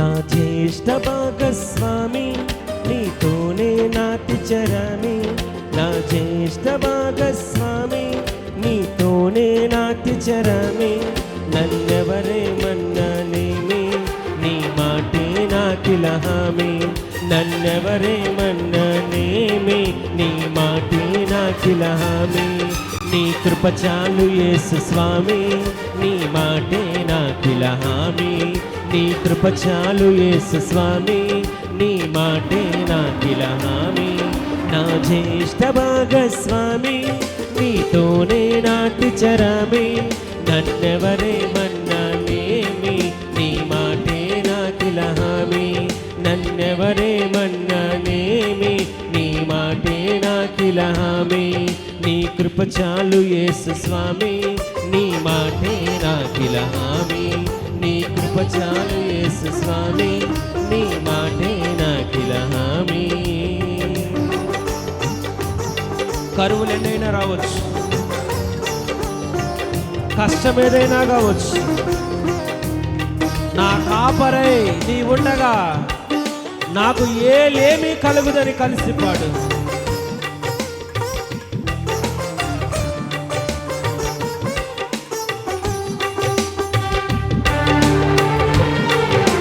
నా జ్యేష్ఠ భాగస్వామి, నీతోనే నాటి చరామి. నా జ్యేష్ఠ భాగస్వామి, నీతోనే నాటి చరామి. నన్నెవరేమన్నానేమి, నీ మాటే నాకిల హామీ. నన్నెవరేమన్నానేమి, నీ మాటే నాకిల హామీ. నీ కృప చాలు యేసు స్వామి, నీ మాటే నాకిల హామీ. నీ కృప చాలు యేసు స్వామి, నీ మాటే నాకిల హామీ. నా జ్యేష్ఠ భాగస్వామి, నీతోనే నాటి చరామి. నన్నెవరేమన్నానేమి, నీ మాటే నాకిల హామీ. నన్నెవరేమన్నానేమి, నీ మాటే నాకిల హామీ. నీ కృప చాలు యేసు స్వామి, నీ మాటే నాకిల హామీ. నీ కృప చాలు యేసు స్వామి, నీ మాటే నాకిల హామీ. కరువులు ఎన్నైనా రావచ్చు, కష్టం ఏదైనా కావచ్చు, నా కాపరై నీ ఉండగా నాకు ఏమీ కలుగుదని కలిసిపాడు.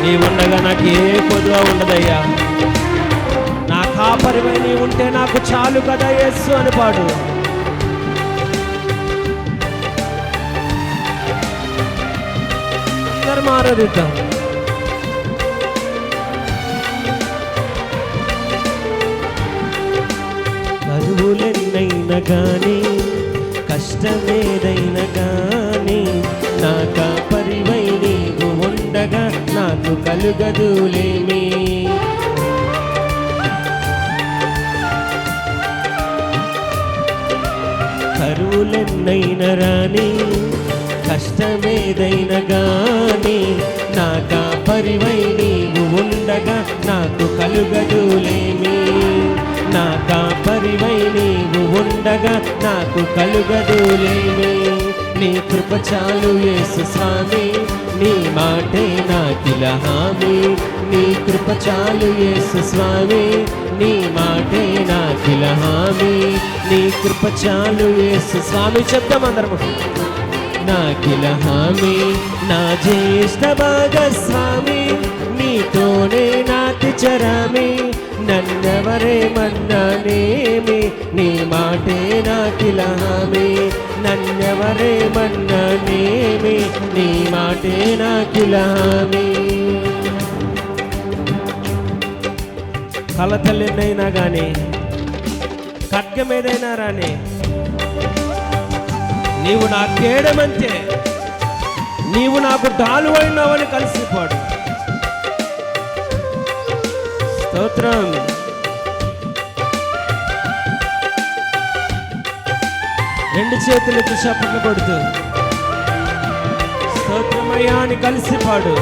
నీ ఉండగా నాకు ఏ కొదువ ఉండదయ్యా. నా కాపరివై నీ ఉంటే నాకు చాలు కదా యేసు అని పాడు. అందరం ఆరాధిద్దాం. కరువులెన్నైనా గానీ, కష్టమేదైనా గానీ, నా కాపరివై నీవు ఉండగా నాకు కలుగదులేమి. కరువులెన్నైనా రాని, కష్టమేదైనా గానీ, నా కాపరివై నీవు ఉండగా నాకు కలుగదులేమి. నా కాపరివై నీవు ఉండగా నాకు కలుగదులేమి. నీ కృప చాలు యేసు స్వామి, నీ మాటే నాకిల హామీ. నీ కృప చాలు యేసు స్వామి, నీ మాటే నాకిల హామీ. నీ కృప చాలు యేసు స్వామి, చెప్తాం అందరము. నాకిల హామీ. నా జ్యేష్ఠ భాగస్వామి, నీతోనే నాటి చరామి. నన్నెవరేమన్నానేమి, నీ మాటే నాకిల హామీ. నన్నెవరేమన్నానేమి, నీ మాటే నాకిల హామీ. కలతలెన్నైనా గానీ, ఖడ్గం ఏదైనా రాని, నీవు నా కేడమంతే, నీవు నాకు డాలు అయినావని కలిసిపోడు. స్తోత్రం. రెండు చేతులెత్తి చప్పట్లు కొడుతూ స్తోత్రమయ్యా అని కలిసిపాడు.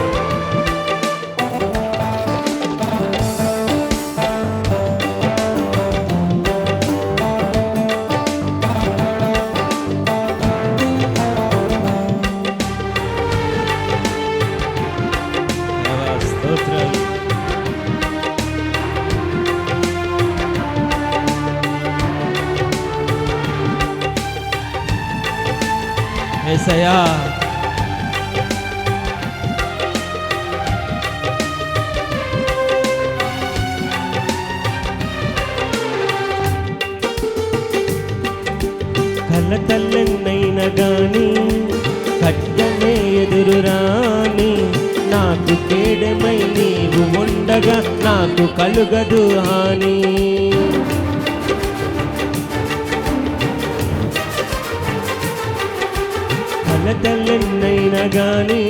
యేసయ్యా, కలతలెన్నైనా గానీ, ఖడ్గమే ఎదురు రాని, నాకు కేడమై నీవు ఉండగా నాకు కలుగదు హాని. కలతలెన్నైనా గానీ,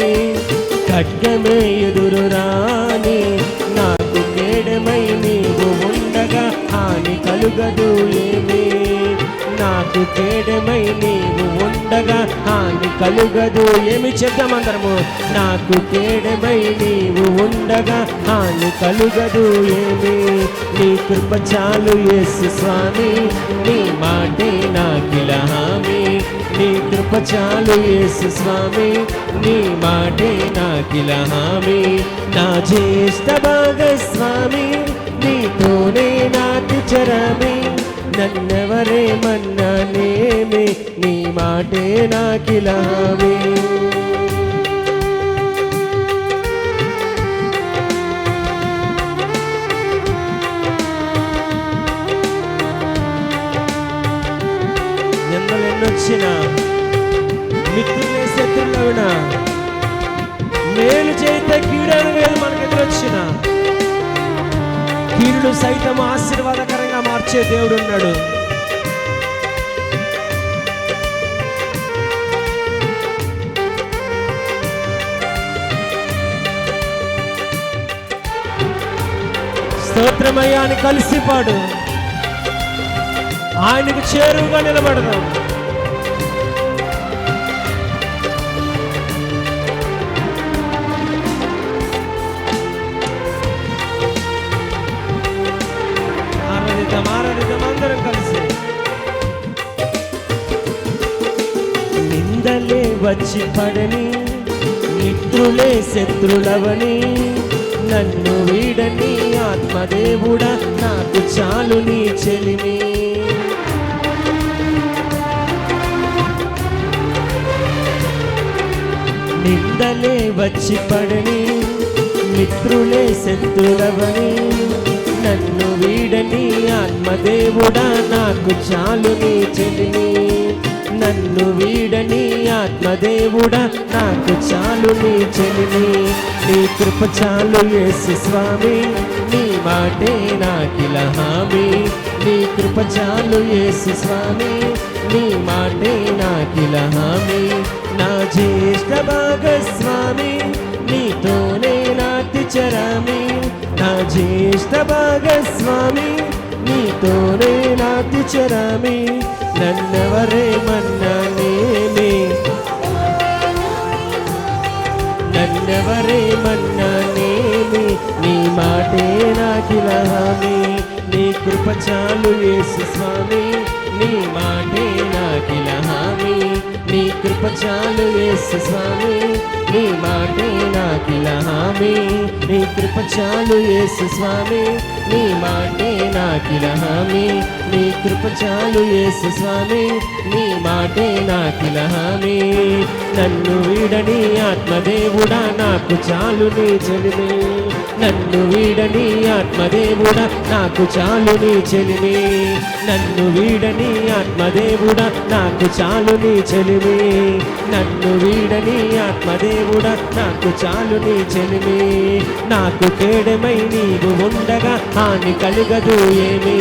ఖడ్గమే ఎదురు రాని, నాకు కేడమై నీవు ఉండగా హాని కలుగదు ఏమి. నాకు కేడమై నీవు ఉండగా హాని కలుగదు ఏమి. చెప్తామందరము. నాకు కేడమై నీవు ఉండగా హాని కలుగదు ఏమి. నీ కృప చాలు యేసు స్వామి, నీ మాటే నాకిల హామీ. నీ కృప చాలు యేసు స్వామి, నీ మాటే నా నాకిల హామీ, నా జ్యేష్ఠ భాగస్వామి, నీతోనే నాటి చరమి, నన్నెవరేమన్నానేమి, నీ మాటే నాకిల హామీ. ఎన్నెన్నొచ్చినా మిత్రులే శత్రులవునా, మేలు చేత కీడను వేలు మనకు ఎదురొచ్చిన, కీడును సైతం ఆశీర్వాదకరంగా మార్చే దేవుడు ఉన్నాడు. స్తోత్రమయ్యా అని కలిసి పాడు, ఆయనకు చేరువుగా నిలబడదాం. ఆరాధిద్దాం అందరం కలిసి. నిందలే వచ్చి పడని, మిత్రులే శత్రులవని, నన్ను వీడని ఆత్మదేవుడా, నాకు చాలు నీ చెలిమి. నిందలే వచ్చి పడని, మిత్రులే శత్రులవని, నన్ను వీడని ఆత్మదేవుడా, నాకు చాలు నీ చెలిమి. నన్ను వీడని ఆత్మదేవుడా, నాకు చాలు నీ చెలిమి. నీ కృప చాలు యేసు స్వామి, నీ మాటే నాకిల హామీ. నీ కృప చాలు యేసు స్వామి, నీ మాటే నాకిల హామీ. నా జ్యేష్ఠ భాగస్వామి, నీతోనే నాటి చరమి, నా జ్యేష్ఠ భాగస్వామి, నీతోనే నాటి చరమి, నన్నెవరేమన్నానేమి, నన్నెవరేమన్నానేమి, నీ మాటే నాకిల హామీ. నీ కృప చాలు యేసు స్వామి, నీ మాటే నాకిల హామీ. నీ కృప చాలు యేసు స్వామి, నీ మాటే నాకిల హామీ. నీ కృప చాలు యేసు స్వామి, నీ మాటే నాకిల హామీ. నీ కృప చాలు యేసు స్వామి, నీ మాటే నాకిల హామీ. నన్ను వీడని ఆత్మదేవుడా, నాకు చాలు నీ చెలిమి. నన్ను వీడని ఆత్మదేవుడా, నాకు చాలు నీ చెలిమి. నన్ను వీడని ఆత్మదేవుడా, నాకు చాలు నీ చెలిమి. నన్ను వీడని ఆత్మదేవుడా, నాకు చాలు నీ చెలిమి. నాకు కేడమై నీవు ఉండగా హాని కలుగదు ఏమి,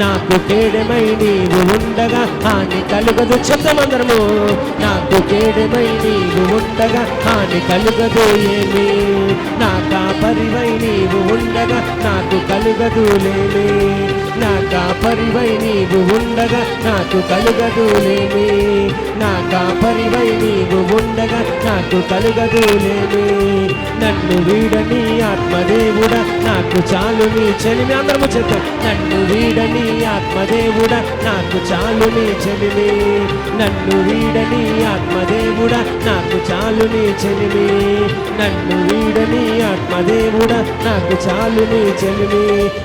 నాకు కేడమై నీవు ఉండగా హాని కలుగదు. చెప్తామందరము, నాకు కేడమై నీవు ఉండగా హాని కలుగదు ఏమి, నా కాపరివై నీవు ఉండగా నాకు కలుగదులేమి. నా కాపరివై నీవు ఉండగా నాకు కలుగదులేమి. నా కాపరివై నీవు ఉండగా నాకు కలుగదులేమి. నన్ను వీడని ఆత్మదేవుడా, నాకు చాలు నీ చెలిమి. అందరము చెప్తాం, నన్ను వీడని ఆత్మదేవుడా, నాకు చాలు నీ చెలిమి. నన్ను వీడని ఆత్మదేవుడా, నాకు చాలు నీ చెలిమి. నన్ను వీడని ఆత్మదేవుడా, నాకు చాలు నీ చెలిమి.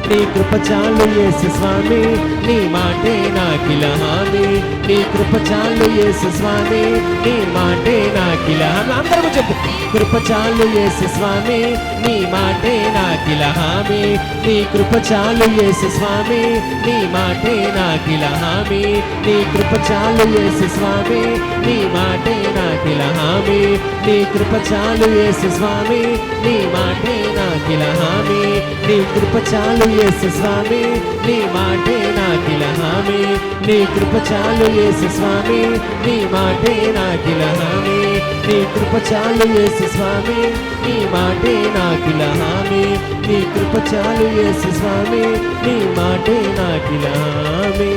నీ కృప చాలు యేసు స్వామి, నీ మాటే నాకిల హామీ. నీ కృప చాలు యేసు స్వామి, నీ మాటే నాకిల హామీ. అందరము చెప్పు, కృప చాలు యేసు స్వామి, నీ మాటే నాకిల హామీ. నీ కృప చాలు యేసు స్వామి, నీ మాటే నాకిల హామీ. నీ కృప చాలు యేసు స్వామి, నీ మాటే నాకిల హామీ. నీ కృప చాలు యేసు స్వామి, నీ మాటే నాకిల హామీ. నీ కృప చాలు యేసు స్వామి, నీ మాటే నాకిల హామీ. నీ కృప చాలు యేసు స్వామి, నీ మాటే నాకిల హామీ. నీ కృప చాలు యేసు స్వామి, నీ మాటే నాకిల హామీ. నీ కృప చాలు యేసు స్వామి, నీ మాటే నాకిల హామీ.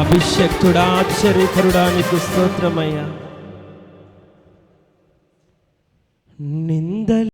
అభిషక్తుడా, ఆశ్చర్యకరుడా నీకు స్తోత్రమయ్యా. నిందలు